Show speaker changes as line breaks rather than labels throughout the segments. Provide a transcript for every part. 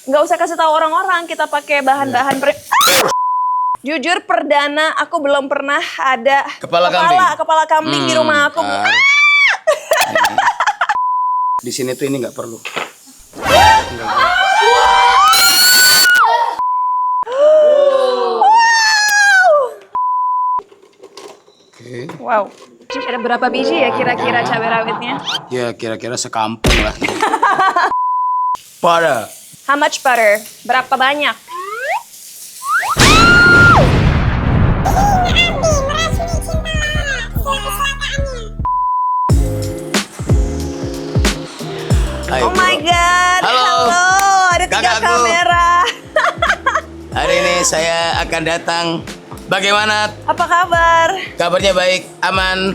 Nggak usah kasih tahu orang-orang, kita pakai bahan-bahan Jujur perdana aku belum pernah ada kepala kambing di rumah aku.
Di sini tuh ini nggak perlu. Oke.
Wow. Ada berapa biji ya kira-kira cabai rawitnya?
Ya kira-kira sekampung lah. Pada.
How much butter? Berapa banyak?
Hai,
Oh my god.
Halo.
Ada 3
Kakakku.
kamera.
Hari ini saya akan datang. Bagaimana
Apa kabar?
kabarnya? Baik, aman.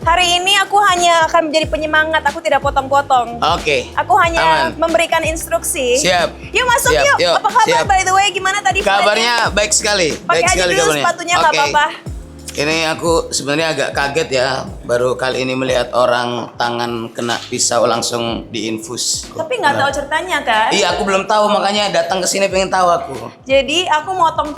Hari ini aku hanya akan menjadi penyemangat, aku tidak potong-potong.
Oke.
Aku hanya
Aman.
memberikan instruksi.
Siap.
Yuk masuk
Siap,
yuk.
yuk.
Apa kabar
Siap.
by the way? Gimana tadi flightnya?
Kabarnya baik sekali.
Pakai
Baik
aja
sekali
dulu
kabarnya.
sepatunya nggak
Oke.
apa-apa.
Ini aku sebenarnya agak kaget ya. Baru kali ini melihat orang tangan kena pisau langsung diinfus.
Tapi nggak tahu ceritanya kan?
Iya, aku belum tahu, makanya datang ke sini pengen tahu aku.
Jadi aku motong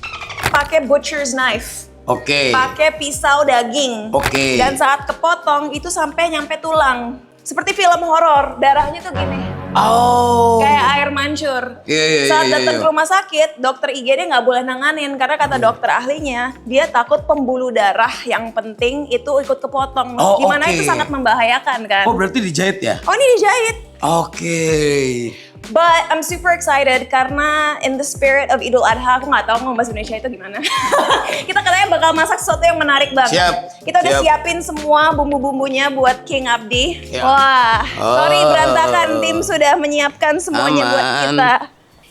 pakai butcher's knife.
Oke.
Pakai pisau daging.
Oke.
Dan saat kepotong itu sampai nyampe tulang. Seperti film horor, darahnya tuh gini.
Oh.
Kayak air mancur.
Iya,
Saat
iya,
datang
iya.
ke rumah sakit, dokter IGD nggak boleh nanganin karena kata dokter ahlinya dia takut pembuluh darah yang penting itu ikut kepotong.
Oh,
Dimana
oke.
itu sangat membahayakan kan.
Oh, berarti dijahit ya?
Oh, ini dijahit.
Oke.
But I'm super excited karena in the spirit of Idul Adha, aku nggak tahu mau bahasa Indonesia itu gimana. Kita katanya bakal masak sesuatu yang menarik banget.
Siap,
Kita udah
siap.
siapin semua bumbu-bumbunya buat King Abdi.
Ya.
Wah, sorry
Oh.
berantakan, tim sudah menyiapkan semuanya buat
Aman.
kita.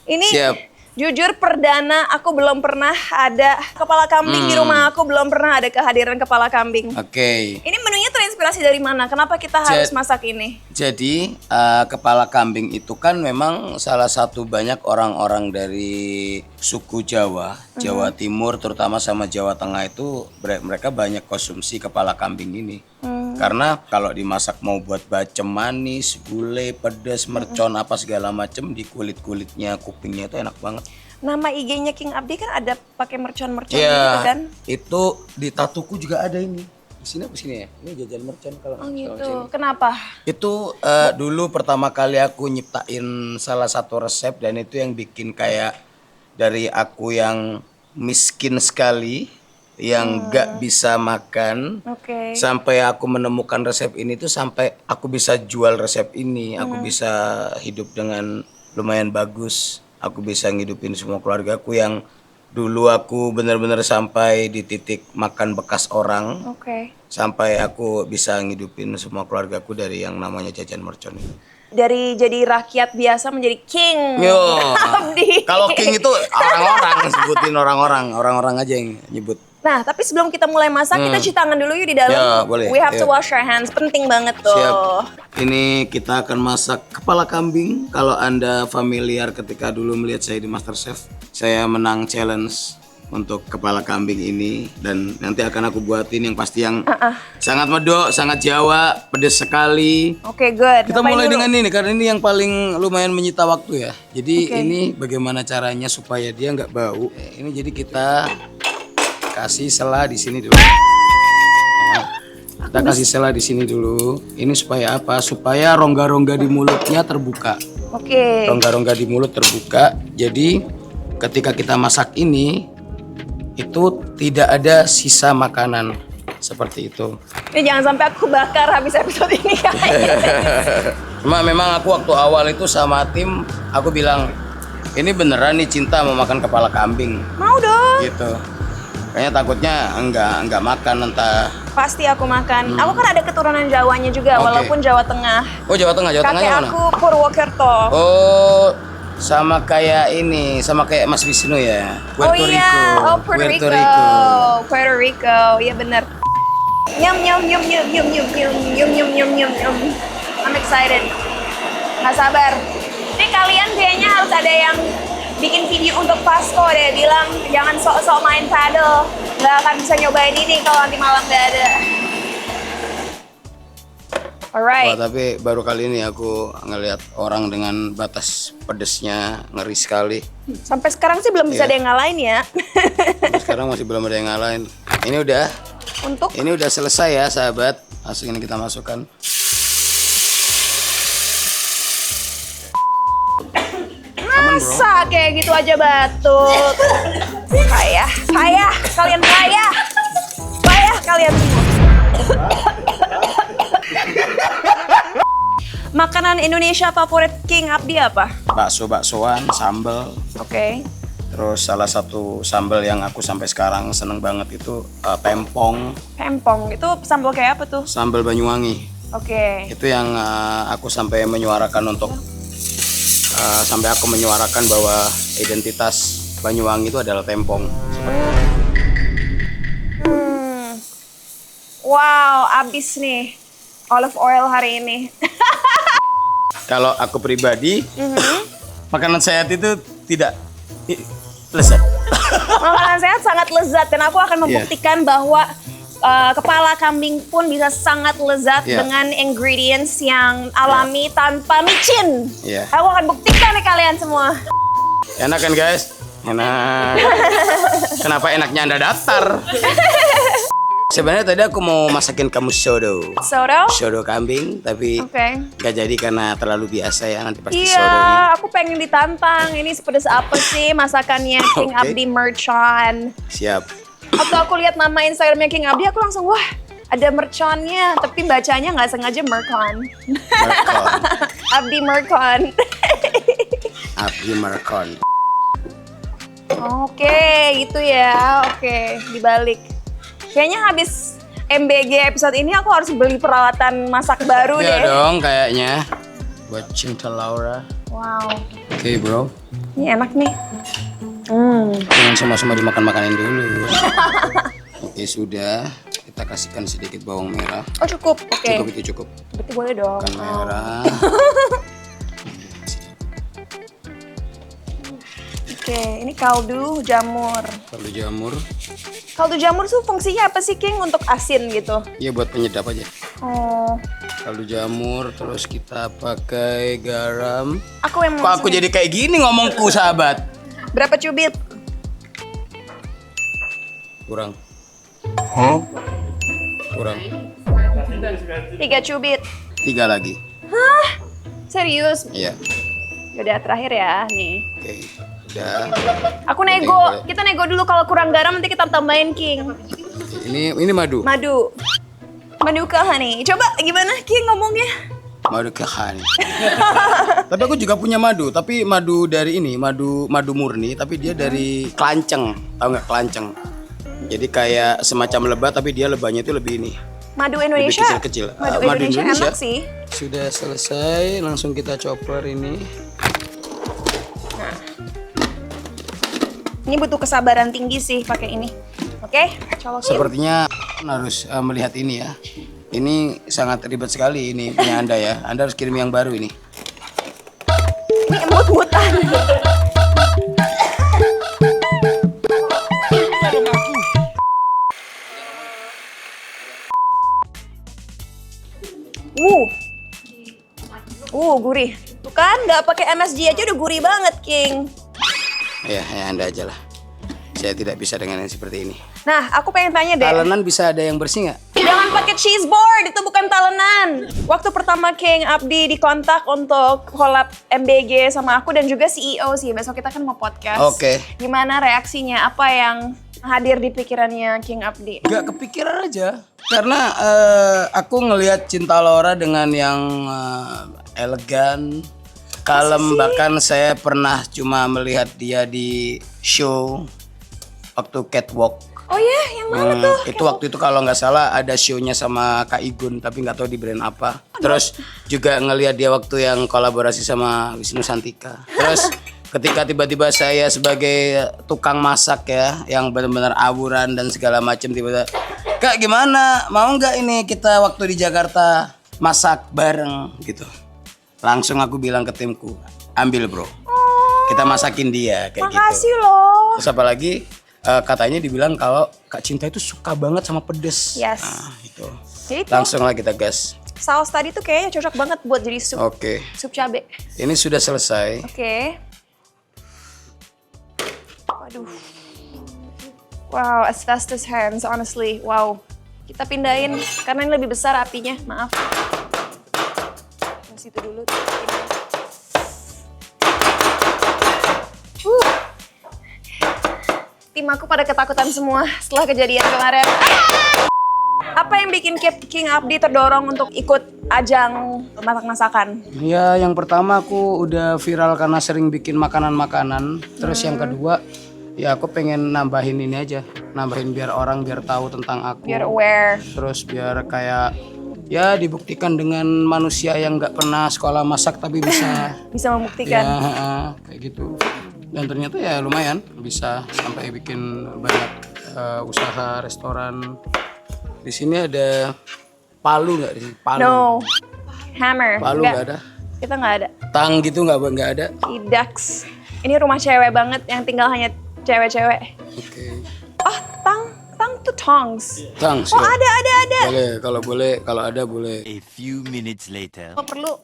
Ini
Siap.
jujur perdana aku belum pernah ada kepala kambing di rumah aku, belum pernah ada kehadiran kepala kambing.
Oke.
Ini menunya terinspirasi dari mana? Kenapa kita harus
Jad-
masak ini?
Jadi kepala kambing itu kan memang salah satu banyak orang-orang dari suku Jawa, Jawa Timur terutama sama Jawa Tengah itu mereka banyak konsumsi kepala kambing ini. Karena kalau dimasak mau buat bacem manis, gulai, pedas, mercon apa segala macem di kulit-kulitnya, kupingnya itu enak banget.
Nama IG-nya King Abdi kan ada pakai mercon-mercon
Iya,
gitu kan?
itu di tatuku juga ada ini. Di sini apa sini ya? Ini jajan mercon kalau
Oh
kalau
gitu.
sini.
Kenapa?
Itu dulu pertama kali aku nyiptain salah satu resep dan itu yang bikin kayak dari aku yang miskin sekali yang gak bisa makan
Oke.
sampai aku menemukan resep ini tuh sampai aku bisa jual resep ini, aku bisa hidup dengan lumayan bagus, aku bisa ngidupin semua keluargaku yang dulu aku benar-benar sampai di titik makan bekas orang.
Oke.
Sampai aku bisa ngidupin semua keluargaku dari yang namanya jajan mercon ini.
Dari jadi rakyat biasa menjadi King
Yo,
Abdi.
kalau king itu orang-orang sebutin orang-orang aja yang nyebut.
Nah, tapi sebelum kita mulai masak, kita cuci tangan dulu yuk di dalam.
Ya, boleh.
We have to
Yuk.
wash our hands. Penting banget tuh.
Siap. Ini kita akan masak kepala kambing. Kalau Anda familiar ketika dulu melihat saya di MasterChef, saya menang challenge untuk kepala kambing ini dan nanti akan aku buatin yang pasti yang sangat medok, sangat Jawa, pedas sekali.
Oke, good.
Kita
Ngapain
mulai
dulu?
dengan ini karena ini yang paling lumayan menyita waktu ya. Jadi
Oke.
ini bagaimana caranya supaya dia nggak bau. Ini jadi kita kasih sela di sini dulu. Ya. Kita kasih sela di sini dulu. Ini supaya apa? Supaya rongga-rongga di mulutnya terbuka.
Oke.
Rongga-rongga di mulut terbuka. Jadi ketika kita masak ini itu tidak ada sisa makanan seperti itu.
Ini jangan sampai aku bakar habis episode ini kan.
Cuma memang aku waktu awal itu sama tim aku bilang ini beneran nih cinta mau makan kepala kambing
Mau dong.
gitu. Kayaknya takutnya enggak makan entah.
Pasti aku makan. Aku kan ada keturunan Jawanya juga,
Oke.
walaupun Jawa Tengah.
Oh Jawa Tengah, Jawa
Kakek
Tengahnya mana?
aku Purwokerto.
Oh sama kayak ini, sama kayak Mas Wisnu ya.
Oh iya, oh Puerto Rico. Puerto Rico, iya bener. Nyam nyam nyam nyam nyam nyam nyam nyam nyam nyam nyam nyam. I'm excited. Nggak sabar. Ini kalian kayaknya harus ada yang bikin video untuk Pasco deh, bilang jangan sok-sok main paddle. Nggak akan bisa nyobain ini kalau nanti malam nggak ada. Alright.
Wah, tapi baru kali ini aku ngelihat orang dengan batas pedesnya ngeri sekali.
Sampai sekarang sih belum bisa ada yang ngalahin ya.
Sampai sekarang masih belum ada yang ngalahin. Ini udah selesai ya sahabat. Langsung ini kita masukkan.
Masa kayak gitu aja batuk. Payah kalian payah kalian semua. Makanan Indonesia favorit King Abdi apa?
Bakso-baksoan, sambal.
Oke.
Terus salah satu sambal yang aku sampai sekarang seneng banget itu pempong.
Pempong itu sambal kayak apa tuh?
Sambal Banyuwangi.
Oke.
Itu yang aku sampai menyuarakan sampai aku menyuarakan bahwa identitas Banyuwangi itu adalah pempong.
Wow, abis nih olive oil hari ini.
Kalau aku pribadi, makanan sehat itu tidak lezat.
Makanan sehat sangat lezat dan aku akan membuktikan bahwa kepala kambing pun bisa sangat lezat dengan ingredients yang alami tanpa micin. Aku akan buktikan nih kalian semua.
Enak kan guys? Enak. Kenapa enaknya Anda datar? Sebenarnya tadi aku mau masakin kamu sodo. Sodo kambing, tapi gak jadi karena terlalu biasa ya, nanti pasti sodonya.
Iya, aku pengen ditantang. Ini sepedas apa sih masakannya King Abdi Merchant?
Siap.
Waktu aku lihat nama Instagramnya King Abdi, aku langsung wah ada merchantnya, tapi bacanya nggak sengaja Mercon. Abdi Mercon.
Abdi Mercon.
Oke, gitu ya. Oke, dibalik. Kayaknya habis MBG episode ini aku harus beli peralatan masak baru deh.
Iya dong kayaknya. Buat Cinta Laura.
Wow.
Oke, bro.
Ini enak nih.
Jangan semua dimakan-makanin dulu. Oke, sudah. Kita kasihkan sedikit bawang merah.
Oh, cukup. Oke.
Cukup itu cukup.
Berarti boleh dong.
Bawang merah.
Oke, ini kaldu jamur.
Kaldu jamur.
Kaldu jamur tuh fungsinya apa sih, King? Untuk asin gitu?
Iya, buat penyedap aja.
Oh.
Kaldu jamur, terus kita pakai garam. Kok aku jadi kayak gini ngomongku, sahabat?
Berapa cubit?
Kurang. Kurang.
3 cubit.
3 lagi.
Hah? Serius?
Iya.
Yaudah, terakhir ya, nih.
Oke, udah.
Aku nego. Kita nego dulu, kalau kurang garam nanti kita tambahin, King.
Ini madu.
Madu ke honey. Coba gimana, King, ngomongnya?
Madu ke honey. Tapi aku juga punya madu, tapi madu dari ini, madu murni, tapi dia dari kelanceng. Tahu nggak kelanceng? Jadi kayak semacam lebah, tapi dia lebahnya itu lebih ini.
Madu Indonesia.
Lebih kecil-kecil.
Madu Indonesia enak sih.
Sudah selesai, langsung kita chopper ini.
Nah. Ini butuh kesabaran tinggi sih pakai ini. Oke, colokin.
Sepertinya harus melihat ini ya. Ini sangat ribet sekali ini punya Anda ya. Anda harus kirim yang baru ini.
Ini emut-emutan. Gurih. Tuh kan, nggak pakai MSG aja udah gurih banget, King.
Ya Anda aja lah. Saya tidak bisa dengan yang seperti ini.
Nah, aku pengen tanya deh.
Talenan bisa ada yang bersih nggak?
Jangan pakai cheese board, itu bukan talenan. Waktu pertama King Abdi dikontak untuk collab MBG sama aku dan juga CEO sih. Besok kita kan mau podcast.
Oke.
Gimana reaksinya? Apa yang hadir di pikirannya King Abdi?
Gak kepikiran aja. Karena aku ngelihat Cinta Laura dengan yang elegan, kalem. Bahkan saya pernah cuma melihat dia di show waktu catwalk.
Oh ya, yang mana tuh?
Itu waktu itu kalau nggak salah ada show-nya sama Kak Igun, tapi nggak tahu di brand apa. Terus juga ngelihat dia waktu yang kolaborasi sama Wisnu Santika. Terus ketika tiba-tiba saya sebagai tukang masak ya, yang benar-benar awuran dan segala macam, tiba-tiba, Kak gimana? Mau nggak ini kita waktu di Jakarta masak bareng gitu? Langsung aku bilang ke timku, ambil bro, kita masakin dia kayak gitu.
Makasih loh.
Terus apalagi katanya dibilang kalau Kak Cinta itu suka banget sama pedes.
Yes.
Nah, itu.
Jadi
Langsung lah kita gas.
saus tadi tuh kayaknya cocok banget buat jadi sup.
Oke.
Sup cabe.
Ini sudah selesai.
Oke. Waduh. Wow, as fast as hands, honestly. Wow. Kita pindahin karena ini lebih besar apinya. Maaf. Masih itu dulu. Tim aku pada ketakutan semua setelah kejadian kemarin. Apa yang bikin King Abdi terdorong untuk ikut ajang masak-masakan?
Ya, yang pertama aku udah viral karena sering bikin makanan-makanan. Terus yang kedua, ya aku pengen nambahin ini aja. Nambahin biar orang biar tahu tentang aku.
Biar aware.
Terus biar kayak ya dibuktikan dengan manusia yang nggak pernah sekolah masak tapi bisa.
Bisa membuktikan.
Ya, kayak gitu. Dan ternyata ya lumayan bisa sampai bikin banyak usaha restoran. Di sini ada palu nggak di sini? Palu.
No. Hammer.
Palu nggak ada.
Kita nggak ada.
Tang gitu nggak ada.
Tidak. Ini rumah cewek banget yang tinggal hanya cewek-cewek.
Oke.
Oh, tang tuh tongs.
Tang.
Oh, ada.
Boleh, kalau ada boleh.
A few minutes later.
Oh, perlu.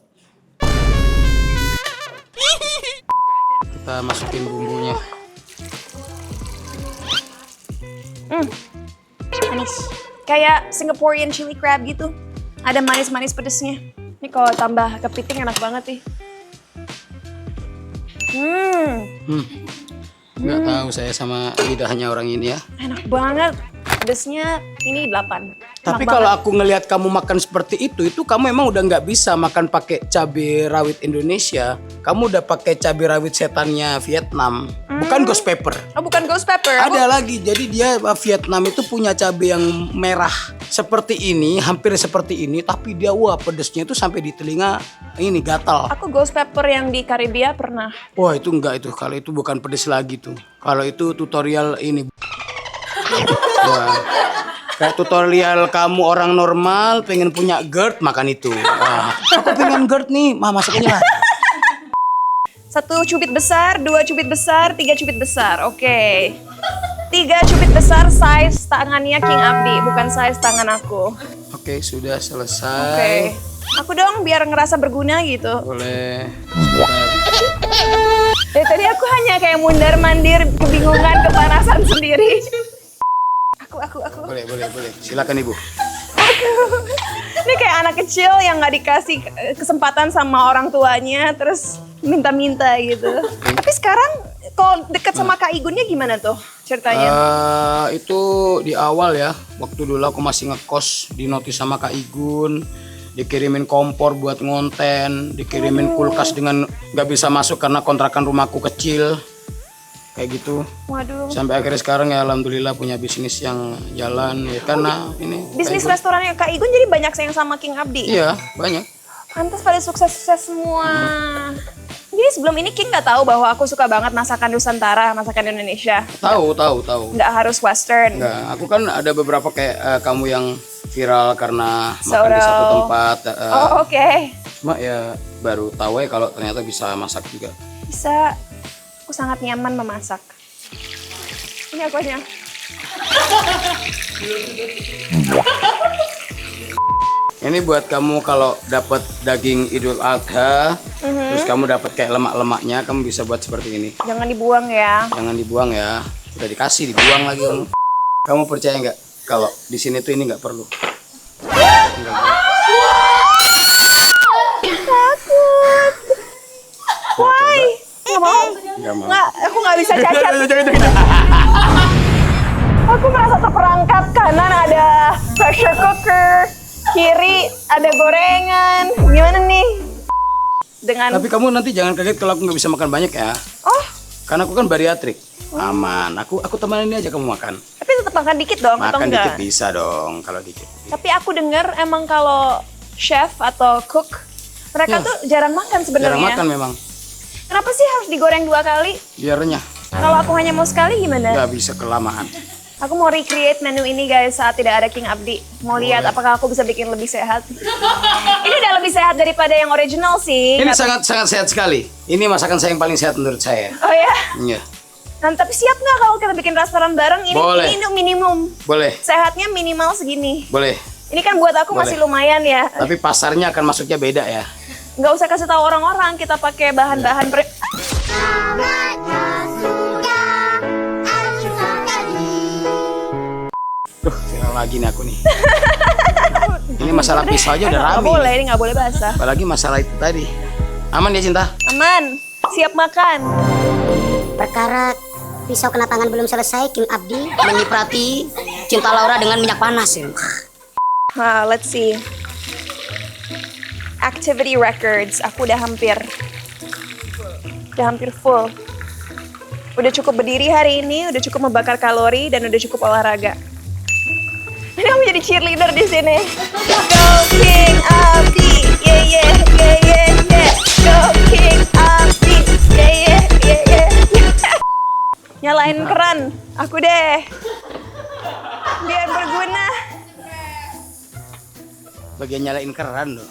Kita masukin bumbunya.
Manis. Kayak Singaporean chili crab gitu. Ada manis-manis pedesnya. Ini kalau tambah kepiting enak banget nih.
Nggak tahu saya sama lidahnya orang ini ya.
Enak banget. Pedesnya ini 8.
Tapi kalau aku ngelihat kamu makan seperti itu kamu emang udah nggak bisa makan pakai cabai rawit Indonesia. Kamu udah pakai cabai rawit setannya Vietnam. Bukan ghost pepper.
Oh, bukan ghost pepper.
Ada lagi. Jadi dia Vietnam itu punya cabai yang merah seperti ini, hampir seperti ini, tapi dia wah pedesnya itu sampai di telinga ini gatal.
Aku ghost pepper yang di Karibia pernah.
Wah, itu enggak itu. Kalau itu bukan pedes lagi tuh. Kalau itu tutorial ini. Wah. Kayak tutorial kamu orang normal pengen punya GERD makan itu. Wah, aku pengen GERD nih, masuk aja lah.
1 cubit besar, 2 cubit besar, 3 cubit besar. Oke. 3 cubit besar size tangannya King Abdi, bukan size tangan aku.
Oke, sudah
Oke.
selesai.
Aku dong biar ngerasa berguna gitu.
Boleh.
Dari tadi aku hanya kayak mundar-mandir, kebingungan, kepanasan sendiri. Aku.
Boleh. Silakan Ibu.
Ini kayak anak kecil yang nggak dikasih kesempatan sama orang tuanya, terus minta-minta gitu. Tapi sekarang kalau deket sama Kak Igunnya gimana tuh ceritanya?
Itu di awal ya, waktu dulu aku masih ngekos di notis sama Kak Igun, dikirimin kompor buat ngonten, dikirimin kulkas dengan nggak bisa masuk karena kontrakan rumahku kecil, kayak gitu.
Waduh.
Sampai akhirnya sekarang ya alhamdulillah punya bisnis yang jalan ya karena ini.
Bisnis
Kak Igun.
restorannya Kak Igun jadi banyak sayang sama King Abdi.
Iya banyak.
Pantas pada sukses-sukses semua. Jadi sebelum ini King nggak tahu bahwa aku suka banget masakan Nusantara, masakan Indonesia.
Tahu.
Nggak harus Western.
Enggak, aku kan ada beberapa kayak kamu yang viral karena makan di
Soto.
satu tempat.
Oh oke.
Cuma ya baru tahu ya kalau ternyata bisa masak juga.
Bisa. Aku sangat nyaman memasak. Ini aku aja.
Ini buat kamu kalau dapat daging Idul Adha, terus kamu dapat kayak lemak-lemaknya, kamu bisa buat seperti ini.
Jangan dibuang ya.
Jangan dibuang ya. Udah dikasih, dibuang lagi kamu. Kamu percaya nggak kalau di sini tuh ini nggak perlu?
Takut. Why? Nggak mau.
Nggak mau.
Nggak, aku nggak bisa cacat. Aku merasa terperangkap. Kanan ada pressure cooker, kiri ada gorengan. Gimana nih? Dengan
Tapi kamu nanti jangan kaget kalau aku nggak bisa makan banyak ya.
oh,
Karena aku kan bariatrik. Aman. Aku temenin aja kamu makan.
tapi tetap makan dikit dong atau
Makan
enggak?
dikit bisa dong kalau dikit.
Tapi aku dengar emang kalau chef atau cook mereka
Ya.
tuh jarang makan sebenarnya.
Jarang makan memang.
Kenapa sih harus digoreng 2 kali?
Biar renyah.
Kalau aku hanya mau sekali gimana?
Nggak bisa kelamaan.
Aku mau recreate menu ini guys saat tidak ada King Abdi. Mau lihat apakah aku bisa bikin lebih sehat. Ini udah lebih sehat daripada yang original sih.
Ini sangat sehat sekali. Ini masakan saya yang paling sehat menurut saya.
Oh ya?
Iya.
Nah, tapi siap nggak kalau kita bikin restoran bareng? Ini
Boleh.
ini minimum.
Boleh.
Sehatnya minimal segini.
Boleh.
Ini kan buat aku
Boleh.
masih lumayan ya.
Tapi pasarnya akan masuknya beda ya.
Nggak usah kasih tahu orang-orang kita pakai bahan-bahan
Duh, viral lagi nih aku nih. Ini masalah pisau aja udah
Nggak
rame.
boleh, ini nggak boleh basah.
Apalagi masalah itu tadi. Aman ya Cinta?
Aman, siap makan.
Perkara pisau kena tangan belum selesai, Kim Abdi menyiprati Cinta Laura dengan minyak panas ya.
Nah, let's see. Activity records, aku udah hampir full. Udah cukup berdiri hari ini, udah cukup membakar kalori, dan udah cukup olahraga. Ini aku jadi cheerleader di sini. Go King Abdi, yeah yeah yeah yeah yeah. Go King Abdi, yeah yeah yeah yeah. Nyalain keran, aku deh. Biar berguna.
Bagian nyalain keran loh.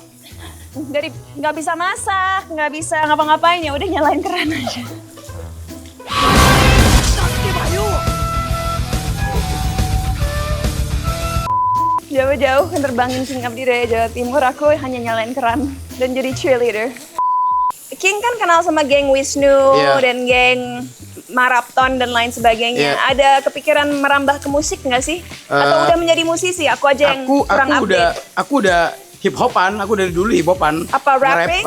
Dari nggak bisa masak, nggak bisa ngapa-ngapain, ya udah nyalain keran aja. Jauh-jauh nerbangin King Abdi dari Jawa Timur, aku hanya nyalain keran dan jadi cheerleader. King kan kenal sama geng Wisnu dan geng Marapton dan lain sebagainya. Ada kepikiran merambah ke musik nggak sih? Atau udah menjadi musisi? Aku aja yang kurang update.
Aku udah hip hopan, aku dari dulu hip hopan.
Apa rapping?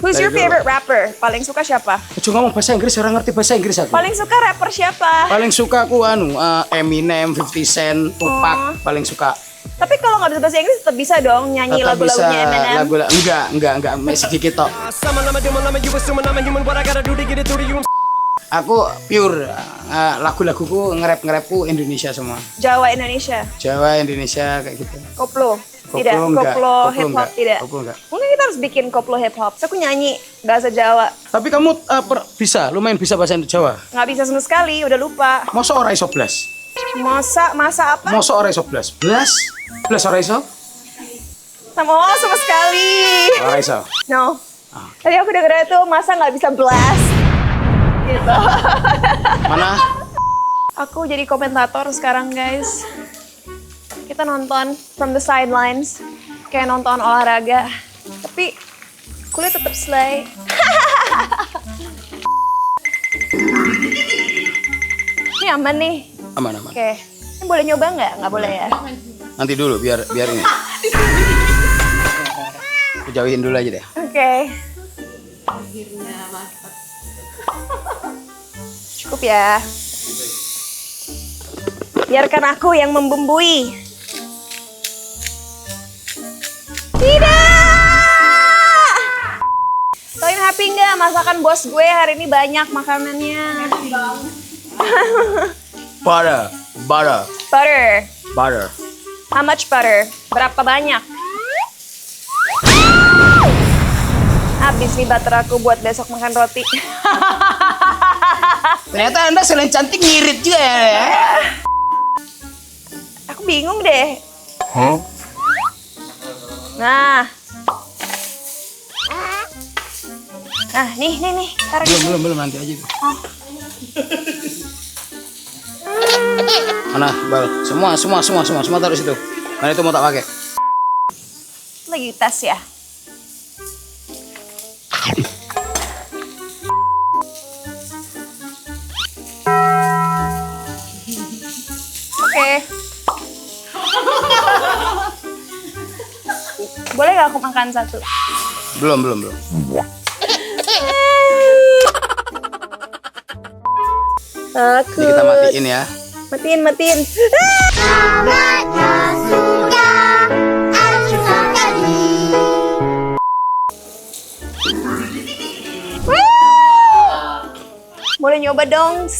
Who's your favorite rapper? Paling suka siapa?
Cuma ngomong bahasa Inggris, orang ngerti bahasa Inggris aku.
Paling suka rapper siapa?
Paling suka aku Eminem, 50 Cent, Tupac, paling suka.
Tapi kalau nggak bisa bahasa Inggris tetap bisa dong nyanyi
Tetap
lagu-lagunya
bisa
Eminem.
enggak, sedikit tok. Aku pure lagu-laguku nge-rapku Indonesia semua.
Jawa Indonesia.
Jawa Indonesia kayak gitu.
Koplo. Tidak,
enggak.
koplo
Koplo
hip hop
enggak.
tidak.
Koplo enggak.
Mungkin kita harus bikin koplo hip hop. So, aku nyanyi bahasa Jawa.
Tapi kamu lumayan bisa bahasa Jawa.
Nggak bisa sama sekali, udah lupa.
Masa ora iso blas?
Masa apa?
Masa ora iso blas? Blas ora iso?
Sama sekali.
Ora iso.
No. Tadi aku denger itu masa nggak bisa blast. Gitu.
Mana?
Aku jadi komentator sekarang, guys. Kita nonton from the sidelines, kayak nonton olahraga. Tapi kulit tetap slay. Ini aman nih.
Aman.
Oke. Ini boleh nyoba nggak? Nggak boleh ya?
Nanti dulu biar ini. Aku jauhin dulu aja deh.
Oke. Cukup ya. Biarkan aku yang membumbui. Tidak! Kalian happy nggak masakan bos gue hari ini banyak makanannya?
Butter.
Butter. How much butter? Berapa banyak? Habis nih butter aku buat besok makan roti.
Ternyata Anda selain cantik ngirit juga ya.
Aku bingung deh. Nah, nih, taruh di sini.
Belum nanti aja tuh. Mana, Bal? Semua taruh situ. Karena itu mau tak pakai.
Lagi tes ya. Oke. Boleh gak aku makan satu?
Belum.
Takut.
Jadi kita matiin ya.
Matiin. Boleh nyoba dong?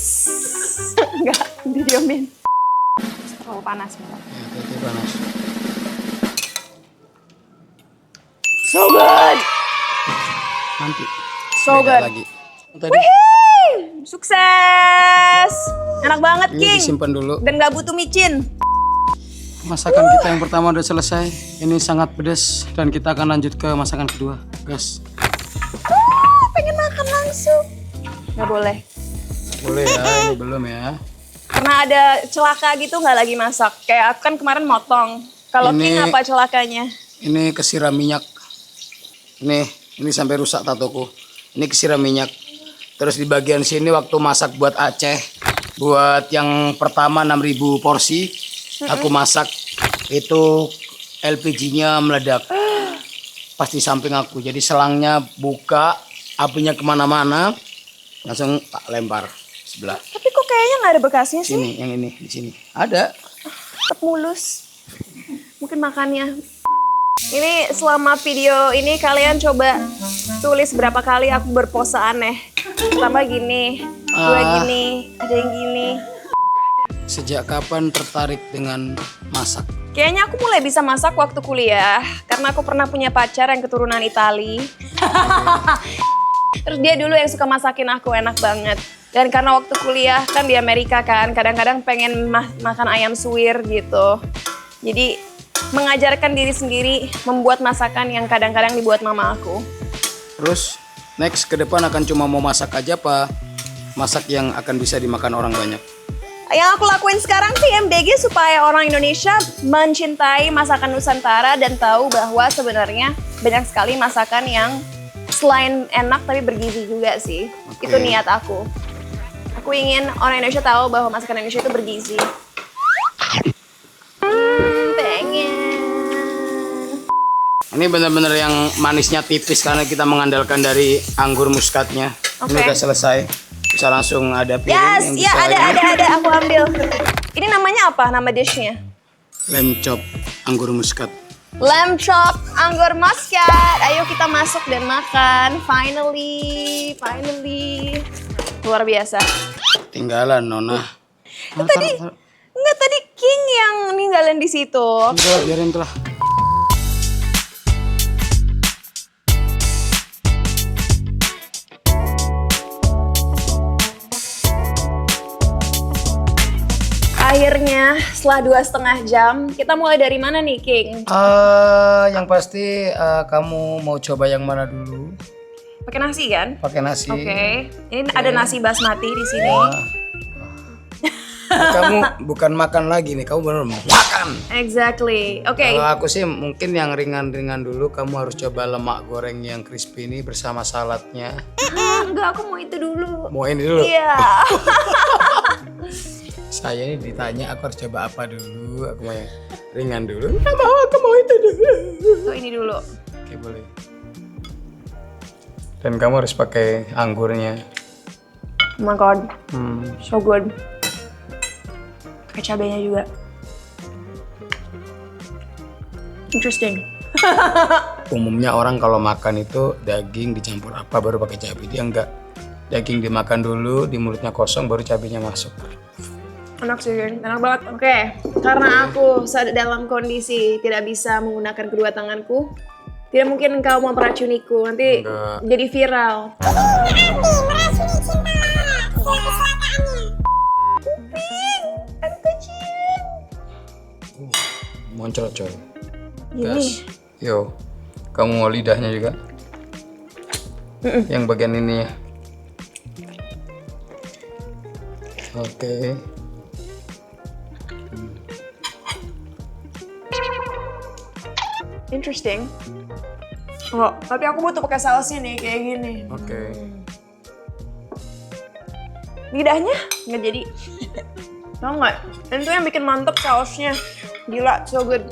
Enggak, didiemin. Terlalu panas.
Itu panas.
So good.
Nanti.
So
Beda
good.
lagi. Tadi
Wih, sukses. Enak banget,
ini
King.
disimpan dulu.
Dan gak butuh micin.
Masakan kita yang pertama udah selesai. Ini sangat pedas dan kita akan lanjut ke masakan kedua, guys.
Pengen makan langsung. Gak boleh.
Boleh ya, ini belum ya.
Karena ada celaka gitu nggak lagi masak. Kayak aku kan kemarin motong. Kalau
Ini-
King apa celakanya?
Ini kesiram minyak. Ini sampai rusak tatoku. Ini kesiram minyak. Terus di bagian sini waktu masak buat Aceh, buat yang pertama 6.000 porsi, aku masak itu LPG-nya meledak. Pas di samping aku. Jadi selangnya buka, apinya kemana-mana, langsung tak lempar sebelah.
Tapi kok kayaknya nggak ada bekasnya sih?
Sini, yang ini di sini ada.
Tetap mulus. Mungkin makannya. Ini selama video ini kalian coba tulis berapa kali aku berpose aneh. Pertama gini, dua gini, ada yang gini.
Sejak kapan tertarik dengan masak?
Kayaknya aku mulai bisa masak waktu kuliah karena aku pernah punya pacar yang keturunan Itali. Terus dia dulu yang suka masakin aku, enak banget. Dan karena waktu kuliah kan di Amerika kan, kadang-kadang pengen makan ayam suwir gitu. Jadi mengajarkan diri sendiri membuat masakan yang kadang-kadang dibuat mama aku.
Terus next ke depan akan cuma mau masak aja apa masak yang akan bisa dimakan orang banyak?
Yang aku lakuin sekarang sih MDG supaya orang Indonesia mencintai masakan Nusantara dan tahu bahwa sebenarnya banyak sekali masakan yang selain enak tapi bergizi juga sih.
Oke.
Itu niat aku. Aku ingin orang Indonesia tahu bahwa masakan Indonesia itu bergizi. Pengen.
Ini benar-benar yang manisnya tipis karena kita mengandalkan dari anggur muskatnya. Ini
Oke.
udah selesai. Bisa langsung ada piring
Yes,
yang
ya
bisa
ada, aku ambil. Ini namanya apa? Nama dishnya?
lem chop anggur muskat.
Lamb chop anggur muscat. Ayo kita masuk dan makan. Finally. Luar biasa.
Tinggalan Nona.
Enggak, tadi King yang ninggalin di situ.
Udah, biarin tuh lah.
Akhirnya setelah 2,5 jam, kita mulai dari mana nih King?
Yang pasti kamu mau coba yang mana dulu?
Pakai nasi kan?
Pakai nasi.
Oke. Ini ada nasi basmati di sini.
Kamu bukan makan lagi nih, kamu benar mau makan.
Exactly. Oke.
Kalau aku sih mungkin yang ringan-ringan dulu. Kamu harus coba lemak goreng yang crispy ini bersama saladnya.
Enggak, aku mau itu dulu.
Mau ini dulu.
Iya.
Saya ini ditanya aku harus coba apa dulu. Aku mau yang ringan dulu. Nggak mau, aku mau itu dulu.
Tuh ini dulu.
Oke boleh. Dan kamu harus pakai anggurnya.
Oh my god,
Hmm.
so good. Pakai cabenya juga. Interesting.
Umumnya orang kalau makan itu daging dicampur apa baru pakai cabai. Dia enggak. Daging dimakan dulu, di mulutnya kosong baru cabenya masuk.
Enak sih, enak banget. Oke, karena aku dalam kondisi tidak bisa menggunakan kedua tanganku, tidak mungkin engkau memperacuniku. Nanti
Enggak.
jadi viral.
Moncol coy.
Gini.
Gas. Yo. Kamu mau lidahnya juga? Yang bagian ini ya. Oke.
Interesting. Oh, tapi aku butuh pakai sausnya nih kayak gini.
Oke.
Lidahnya nggak jadi. Tau nggak? Itu yang bikin mantep sausnya. Gila, so good.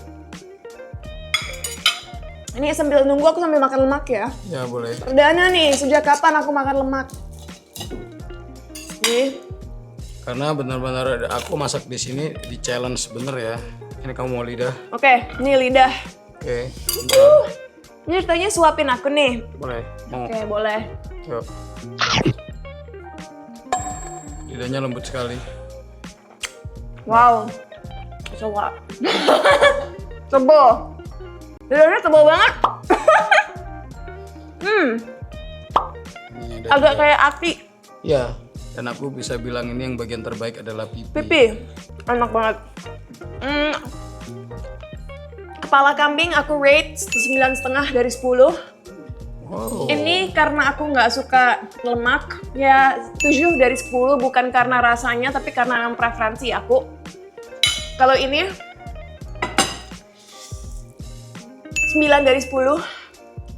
Ini sambil nunggu aku sambil makan lemak ya.
Ya boleh.
Perdana nih, sejak kapan aku makan lemak? Nih,
Karena benar-benar aku masak di sini di challenge bener ya. Ini kamu mau lidah?
oke, nih lidah.
Oke. Bentar.
Ini ceritanya suapin aku nih.
Boleh. Mau.
Oke, boleh.
Yuk. Lidahnya lembut sekali.
Wow. Coba. Tebal. Lidahnya tebal banget.
Ini ada
Agak
juga.
kayak ati.
Ya. Dan aku bisa bilang ini yang bagian terbaik adalah pipi.
Pipi. Enak banget. Kepala kambing aku rate 9,5 dari 10.
Wow.
Ini karena aku nggak suka lemak, ya 7 dari 10, bukan karena rasanya, tapi karena memang preferensi aku. Kalau ini, 9 dari 10.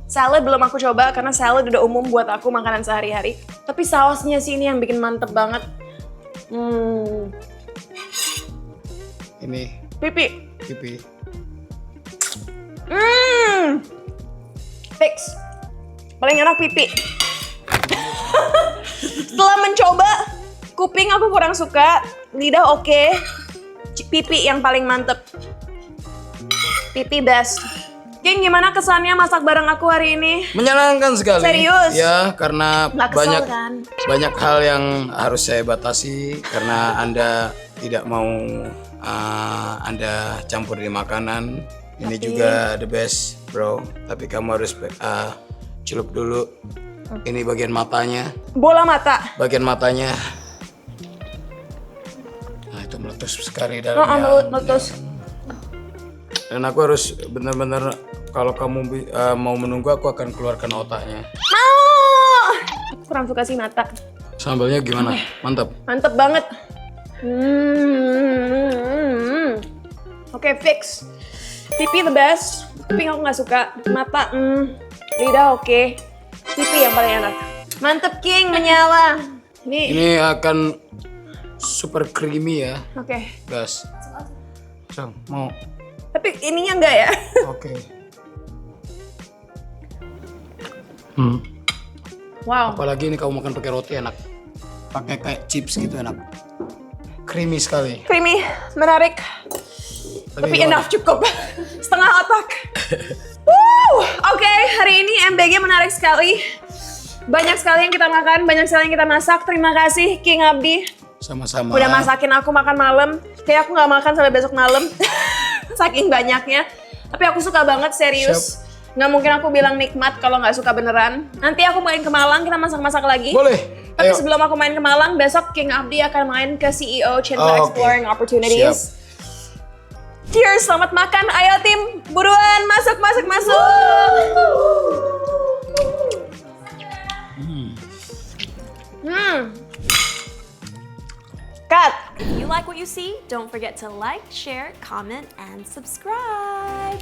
Salad belum aku coba karena salad udah umum buat aku makanan sehari-hari. Tapi sausnya sih ini yang bikin mantep banget.
Ini
Pipi. Fix. Paling enak pipi. Setelah mencoba, kuping aku kurang suka, lidah oke. Pipi yang paling mantep. Pipi best. King, gimana kesannya masak bareng aku hari ini?
menyenangkan sekali.
Serius?
Ya, karena
Nggak kesel, kan?
banyak hal yang harus saya batasi karena Anda tidak mau Anda campur di makanan. Ini juga the best, bro. Tapi kamu harus celup dulu. Ini bagian matanya.
Bola mata.
Bagian matanya. Nah, itu meletus sekali dalamnya.
Meletus.
Dan aku harus benar-benar kalau kamu mau menunggu aku akan keluarkan otaknya.
Mau. Kurang suka sih mata.
Sambalnya gimana? Mantap.
Mantep banget. Oke, fix. Pipi the best. Kuping aku nggak suka. Mata, lidah oke. Pipi yang paling enak. Mantep King, menyala.
Ini akan super creamy ya,
Oke.
guys. So, mau?
Tapi ininya enggak ya?
Oke.
Wow.
Apalagi ini kamu makan pakai roti enak. Pakai kayak chips gitu enak. Creamy sekali.
Creamy, menarik. Tapi
gimana?
enough, cukup. Setengah otak. Woo! Oke, hari ini MBG menarik sekali. Banyak sekali yang kita makan, banyak sekali yang kita masak. Terima kasih King Abdi.
Sama-sama.
Udah masakin aku makan malam. Kayak aku nggak makan sampai besok malam. Saking banyaknya. Tapi aku suka banget, serius. Nggak mungkin aku bilang nikmat kalau nggak suka beneran. Nanti aku main ke Malang, kita masak-masak lagi.
Boleh.
Tapi
Ayo.
sebelum aku main ke Malang, besok King Abdi akan main ke CEO Cinta
Oh, oke.
Exploring Opportunities.
Siap.
Cheers, selamat makan. Ayo tim, buruan masuk. Cut.
If you like what you see, don't forget to like, share, comment, and subscribe.